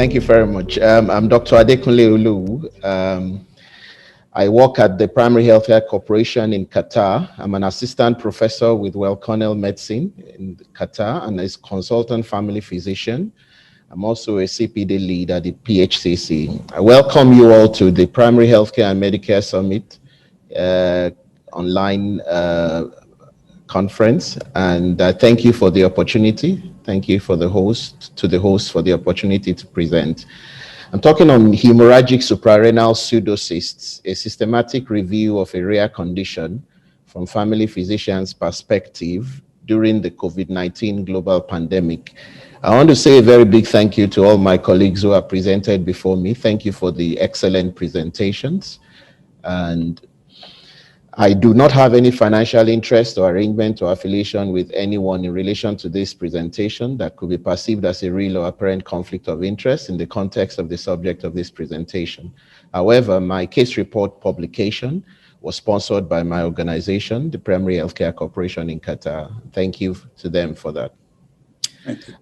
Thank you very much. I'm Dr. Adekunle Olowu. I work at the Primary Healthcare Corporation in Qatar. I'm an assistant professor with Cornell Medicine in Qatar and as consultant family physician. I'm also a CPD lead at the PHCC. I welcome you all to the Primary Healthcare and Medicare Summit online conference, and thank you for the opportunity. Thank you for the host for the opportunity to present. I'm talking on hemorrhagic suprarenal pseudocysts, a systematic review of a rare condition from family physicians' perspective during the COVID-19 global pandemic. I want to say a very big thank you to all my colleagues who have presented before me. Thank you for the excellent presentations. And I do not have any financial interest or arrangement or affiliation with anyone in relation to this presentation that could be perceived as a real or apparent conflict of interest in the context of the subject of this presentation. However, my case report publication was sponsored by my organization, the Primary Healthcare Corporation in Qatar. Thank you to them for that.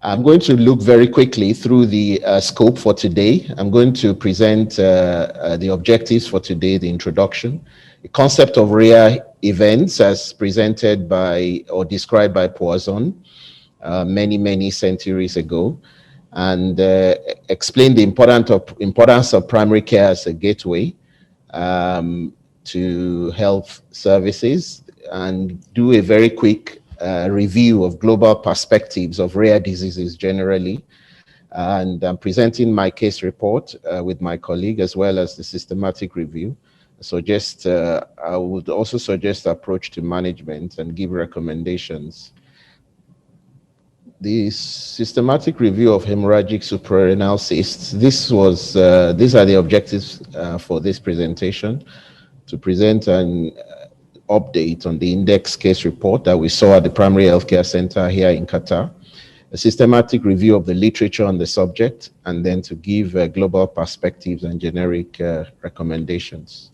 I'm going to look very quickly through the scope for today. I'm going to present the objectives for today, the introduction, the concept of rare events as presented by or described by Poisson many centuries ago, and explain the importance of primary care as a gateway to health services, and do a very quick review of global perspectives of rare diseases generally. And I'm presenting my case report with my colleague as well as the systematic review. I would also suggest approach to management and give recommendations. The systematic review of hemorrhagic suprarenal cysts. These are the objectives for this presentation: to present an update on the index case report that we saw at the Primary Healthcare Center here in Qatar, a systematic review of the literature on the subject, and then to give global perspectives and generic recommendations.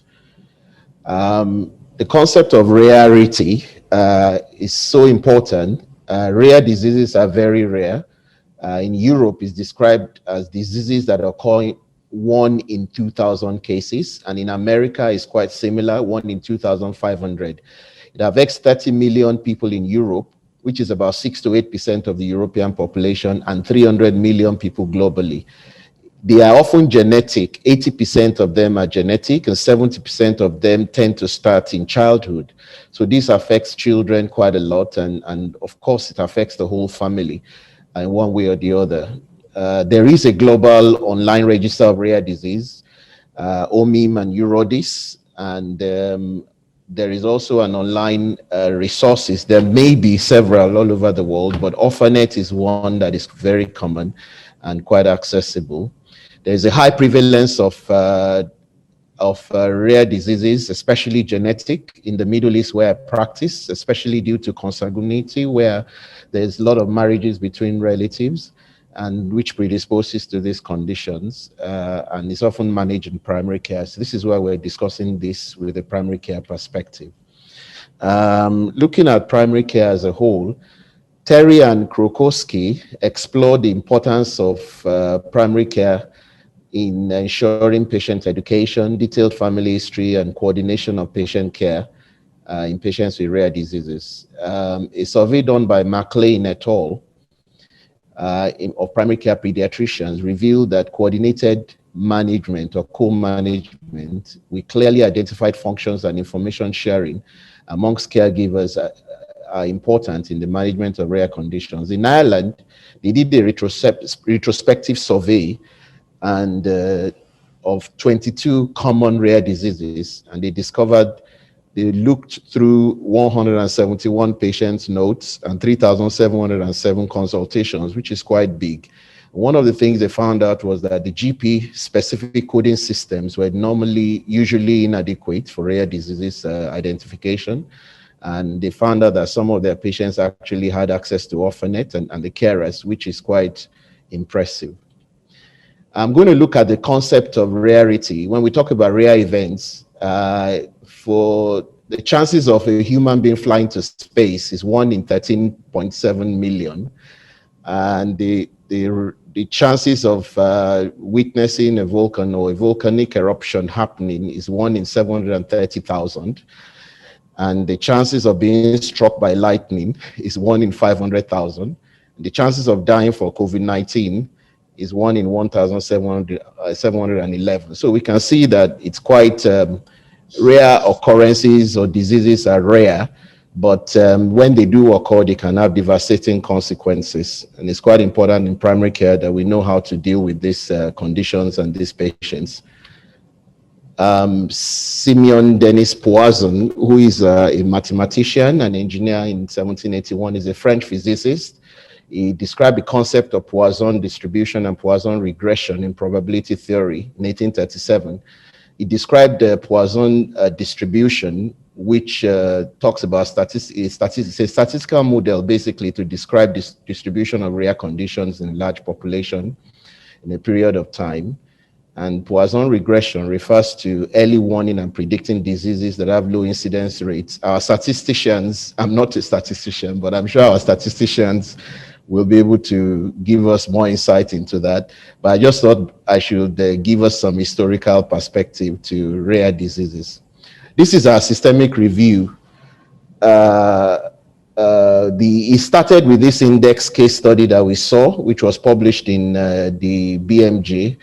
The concept of rarity is so important. Rare diseases are very rare. In Europe, it's described as diseases that occur 1 in 2,000 cases, and in America is quite similar, 1 in 2,500. It affects 30 million people in Europe, which is about 6 to 8% of the European population, and 300 million people globally. They are often genetic. 80% of them are genetic, and 70% of them tend to start in childhood. So this affects children quite a lot, and of course it affects the whole family in one way or the other. There is a global online register of rare disease, OMIM and EURODIS, and there is also an online resources. There may be several all over the world, but Orphanet is one that is very common and quite accessible. There's a high prevalence of rare diseases, especially genetic, in the Middle East where I practice, especially due to consanguinity, where there's a lot of marriages between relatives, and which predisposes to these conditions, and is often managed in primary care. So this is why we're discussing this with a primary care perspective. Looking at primary care as a whole, Terry and Krokowski explored the importance of primary care in ensuring patient education, detailed family history, and coordination of patient care in patients with rare diseases. A survey done by McLean et al. Of primary care pediatricians revealed that coordinated management or co-management with clearly identified functions and information sharing amongst caregivers are important in the management of rare conditions. In Ireland, they did a retrospective survey and of 22 common rare diseases, and they looked through 171 patients' notes and 3,707 consultations, which is quite big. One of the things they found out was that the GP-specific coding systems were usually inadequate for rare diseases identification, and they found out that some of their patients actually had access to Orphanet and the carers, which is quite impressive. I'm going to look at the concept of rarity. When we talk about rare events, for the chances of a human being flying to space is 1 in 13.7 million. And the the chances of witnessing a volcano or a volcanic eruption happening is 1 in 730,000. And the chances of being struck by lightning is 1 in 500,000. The chances of dying for COVID-19 is 1 in 1,711. So we can see that it's quite rare occurrences, or diseases are rare, but when they do occur, they can have devastating consequences. And it's quite important in primary care that we know how to deal with these conditions and these patients. Simeon Denis Poisson, who is a mathematician and engineer in 1781, is a French physicist. He described the concept of Poisson distribution and Poisson regression in probability theory in 1837. He described the Poisson distribution, which talks about statistics. It's a statistical model basically to describe this distribution of rare conditions in a large population in a period of time. And Poisson regression refers to early warning and predicting diseases that have low incidence rates. Our statisticians, I'm not a statistician, but I'm sure our statisticians will be able to give us more insight into that. But I just thought I should give us some historical perspective to rare diseases. This is our systemic review. It started with this index case study that we saw, which was published in the BMJ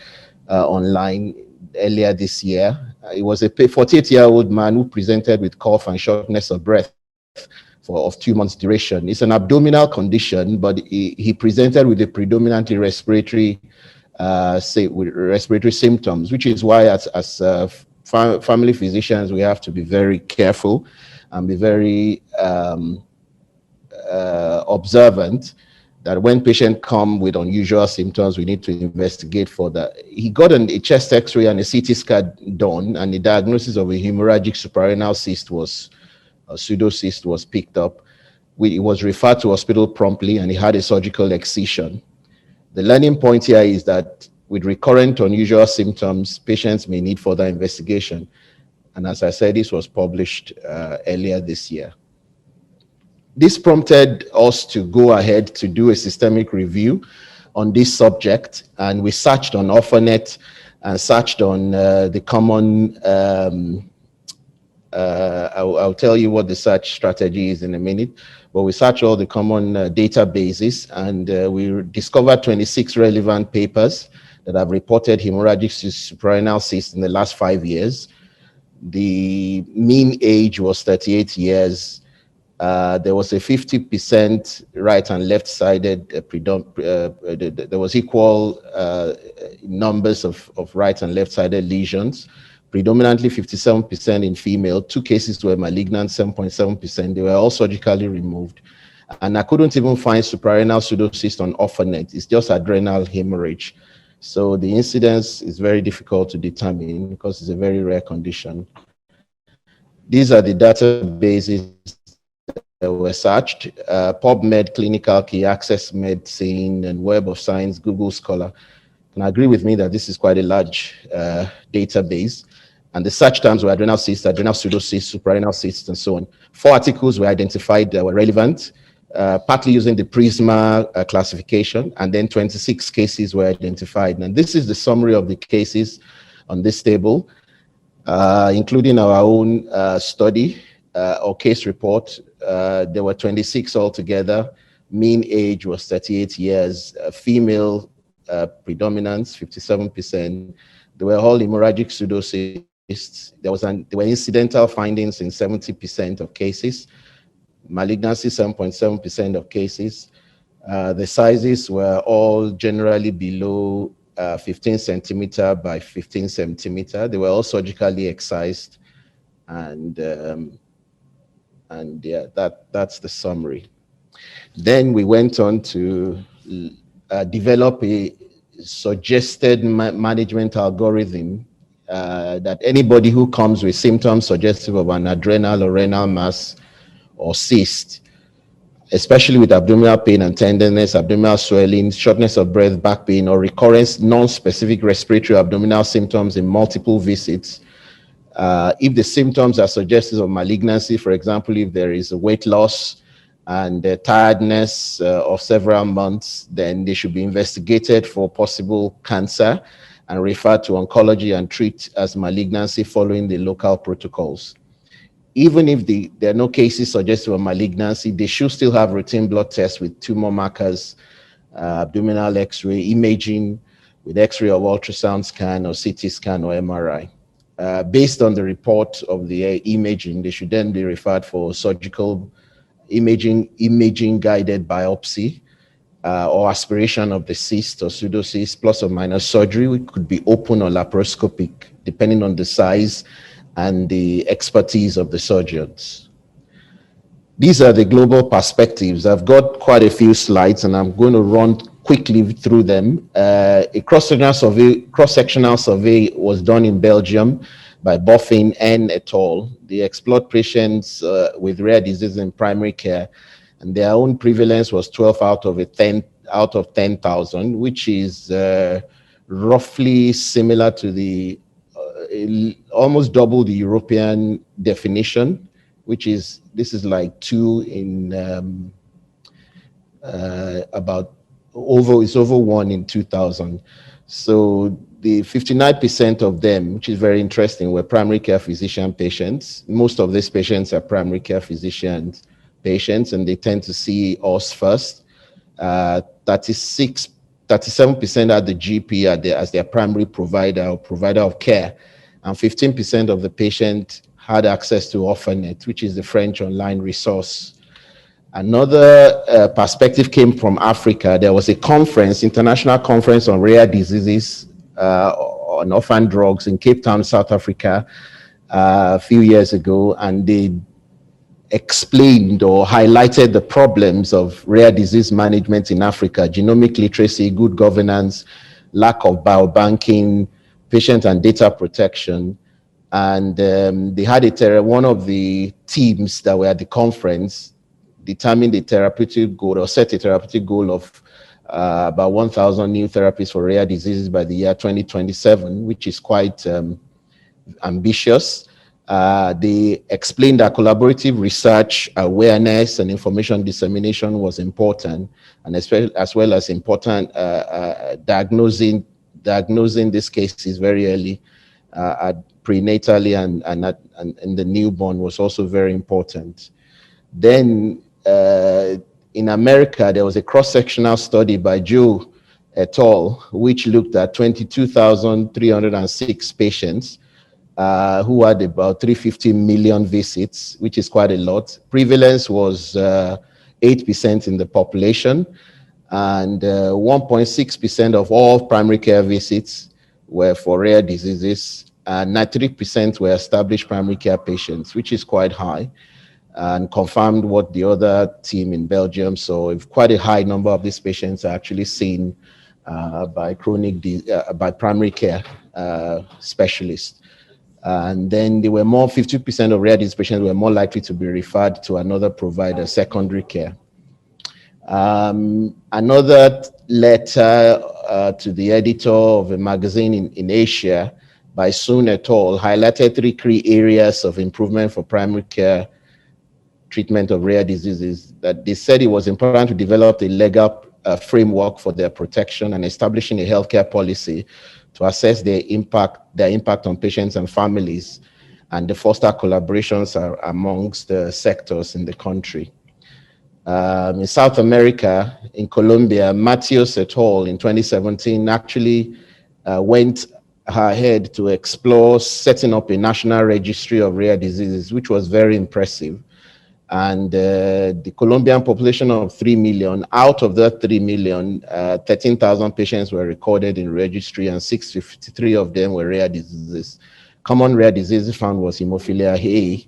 online earlier this year. It was a 48-year-old man who presented with cough and shortness of breath of 2 months duration. It's an abdominal condition, but he presented with a predominantly respiratory symptoms, which is why as family physicians, we have to be very careful and be very observant that when patients come with unusual symptoms, we need to investigate for that. He got a chest x-ray and a CT scan done, and the diagnosis of a hemorrhagic suprarenal cyst a pseudocyst was picked up. He was referred to hospital promptly, and he had a surgical excision. The learning point here is that with recurrent unusual symptoms, patients may need further investigation. And as I said, this was published earlier this year. This prompted us to go ahead to do a systemic review on this subject, and we searched on Orphanet and searched on the common, I'll tell you what the search strategy is in a minute, but we searched all the common databases, and we discovered 26 relevant papers that have reported hemorrhagic suprarenal cysts in the last 5 years. The mean age was 38 years. There was a 50% right and left-sided, there was equal numbers of right and left-sided lesions, predominantly 57% in female. 2 cases were malignant, 7.7%. They were all surgically removed. And I couldn't even find suprarenal pseudocyst on Orphanet. It's just adrenal hemorrhage. So the incidence is very difficult to determine because it's a very rare condition. These are the databases that were searched: PubMed, Clinical Key, Access Medicine, and Web of Science, Google Scholar. And agree with me that this is quite a large database. And the search terms were adrenal cysts, adrenal pseudocysts, suprarenal cysts, and so on. 4 articles were identified that were relevant, partly using the PRISMA classification, and then 26 cases were identified. And this is the summary of the cases on this table, including our own study or case report. There were 26 altogether. Mean age was 38 years. Female predominance, 57%. They were all hemorrhagic pseudocysts. There were incidental findings in 70% of cases. Malignancy, 7.7% of cases. The sizes were all generally below 15 centimeter by 15 centimeter. They were all surgically excised, and yeah, that's the summary. Then we went on to develop a suggested management algorithm that anybody who comes with symptoms suggestive of an adrenal or renal mass or cyst, especially with abdominal pain and tenderness, abdominal swelling, shortness of breath, back pain, or recurrent non-specific respiratory abdominal symptoms in multiple visits. If the symptoms are suggestive of malignancy, for example, if there is a weight loss, and tiredness of several months, then they should be investigated for possible cancer and referred to oncology and treat as malignancy following the local protocols. Even if there are no cases suggestive of malignancy, they should still have routine blood tests with tumor markers, abdominal X-ray, imaging with X-ray or ultrasound scan or CT scan or MRI. Based on the report of the imaging, they should then be referred for surgical imaging guided biopsy or aspiration of the cyst or pseudocysts, plus or minus surgery, which could be open or laparoscopic, depending on the size and the expertise of the surgeons. These are the global perspectives. I've got quite a few slides and I'm going to run quickly through them. A cross-sectional survey was done in Belgium by Boffin and et al. They explored patients with rare disease in primary care, and their own prevalence was 12 out of 10,000, which is roughly similar to the almost double the European definition, which is, this is like 2 in it's over 1 in 2,000. So the 59% of them, which is very interesting, were primary care physician patients. Most of these patients are primary care physicians patients, and they tend to see us first. 37% had the GP as their primary provider or provider of care, and 15% of the patient had access to Orphanet, which is the French online resource. Another perspective came from Africa. There was a conference, international conference on rare diseases, on orphan drugs in Cape Town, South Africa, a few years ago, and they explained or highlighted the problems of rare disease management in Africa: genomic literacy, good governance, lack of biobanking, patient and data protection. And they had one of the teams that were at the conference determined a therapeutic goal, or set a therapeutic goal of about 1,000 new therapies for rare diseases by the year 2027, which is quite ambitious. They explained that collaborative research, awareness, and information dissemination was important, and as well as important diagnosing these cases very early, prenatally and in the newborn was also very important. Then in America, there was a cross-sectional study by Joe et al., which looked at 22,306 patients who had about 350 million visits, which is quite a lot. Prevalence was 8% in the population, and 1.6% of all primary care visits were for rare diseases, and 93% were established primary care patients, which is quite high, and confirmed what the other team in Belgium saw. If quite a high number of these patients are actually seen by primary care specialists. And then there were 50% of rare disease patients were more likely to be referred to another provider, secondary care. Another letter to the editor of a magazine in Asia by Sun et al. Highlighted 3 key areas of improvement for primary care treatment of rare diseases. That they said it was important to develop a legal framework for their protection and establishing a healthcare policy to assess their impact on patients and families, and the foster collaborations amongst the sectors in the country. In South America, in Colombia, Matios et al. In 2017 actually went ahead to explore setting up a national registry of rare diseases, which was very impressive. And the Colombian population of 3 million, out of that 3 million, 13,000 patients were recorded in registry, and 653 of them were rare diseases. Common rare diseases found was hemophilia A,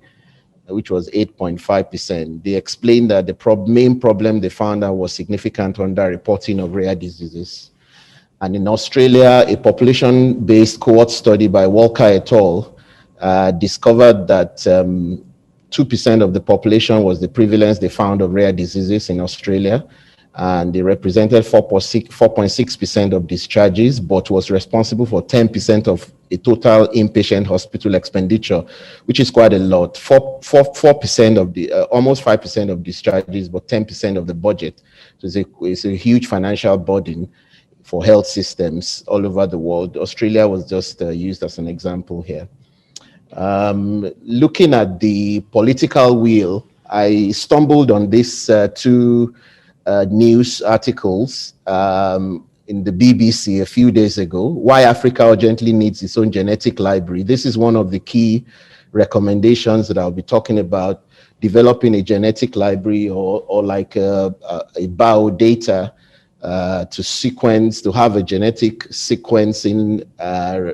which was 8.5%. They explained that the main problem they found out was significant underreporting of rare diseases. And in Australia, a population-based cohort study by Walker et al. Discovered that 2% of the population was the prevalence they found of rare diseases in Australia, and they represented 4.6% of discharges, but was responsible for 10% of a total inpatient hospital expenditure, which is quite a lot. 4% of the, almost 5% of discharges, but 10% of the budget. So it's a huge financial burden for health systems all over the world. Australia was just used as an example here. Looking at the political wheel, I stumbled on these two news articles in the BBC a few days ago. Why Africa urgently needs its own genetic library. This is one of the key recommendations that I'll be talking about, developing a genetic library or like a biodata to sequence, to have a genetic sequencing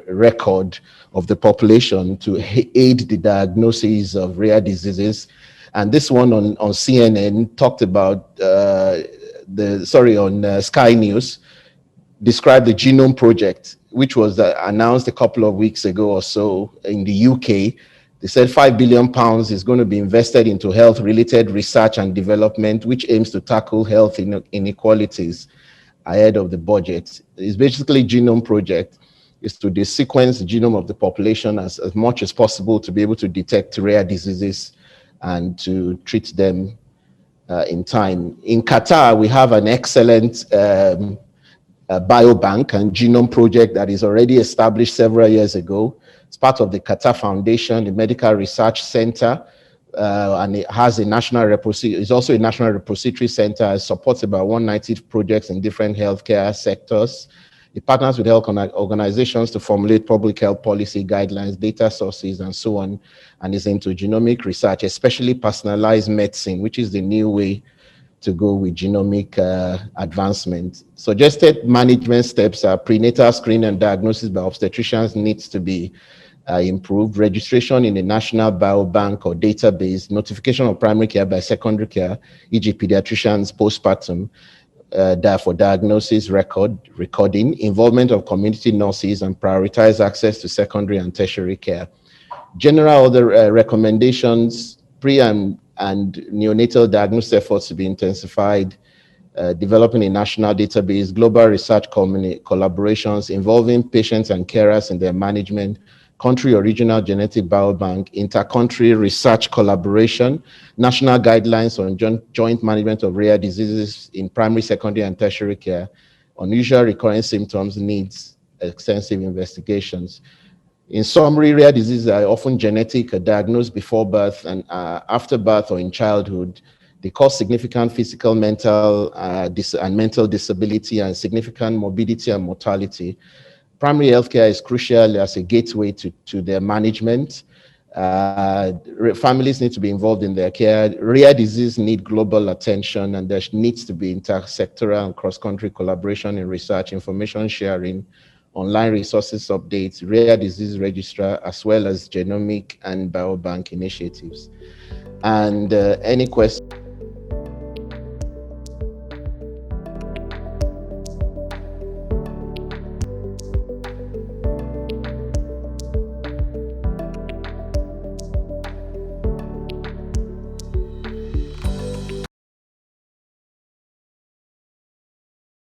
record of the population to aid the diagnosis of rare diseases. And this one on CNN talked about on Sky News, described the Genome Project, which was announced a couple of weeks ago or so in the UK. They said £5 billion is going to be invested into health-related research and development, which aims to tackle health inequalities ahead of the budget. It's basically Genome Project is to sequence the genome of the population as much as possible to be able to detect rare diseases and to treat them in time. In Qatar, we have an excellent biobank and genome project that is already established several years ago. It's part of the Qatar Foundation, the Medical Research Center, and it has a national repository. It's also a national repository center. It supports about 190 projects in different healthcare sectors. It partners with health organizations to formulate public health policy guidelines, data sources, and so on, and is into genomic research, especially personalized medicine, which is the new way to go with genomic advancement. Suggested management steps are prenatal screening and diagnosis by obstetricians needs to be improved, registration in the national biobank or database, notification of primary care by secondary care, e.g. pediatricians postpartum, for diagnosis recording, involvement of community nurses, and prioritize access to secondary and tertiary care. General other recommendations, pre and neonatal diagnosis efforts to be intensified, developing a national database, global research collaborations involving patients and carers in their management, country or regional genetic biobank, inter-country research collaboration, national guidelines on joint management of rare diseases in primary, secondary, and tertiary care. Unusual recurring symptoms needs extensive investigations. In summary, rare diseases are often genetic, diagnosed before birth and after birth or in childhood. They cause significant physical, mental, and mental disability and significant morbidity and mortality. Primary healthcare is crucial as a gateway to their management. Families need to be involved in their care. Rare disease need global attention, and there needs to be intersectoral and cross-country collaboration in research, information sharing, online resources updates, rare disease registrar, as well as genomic and biobank initiatives. And any questions?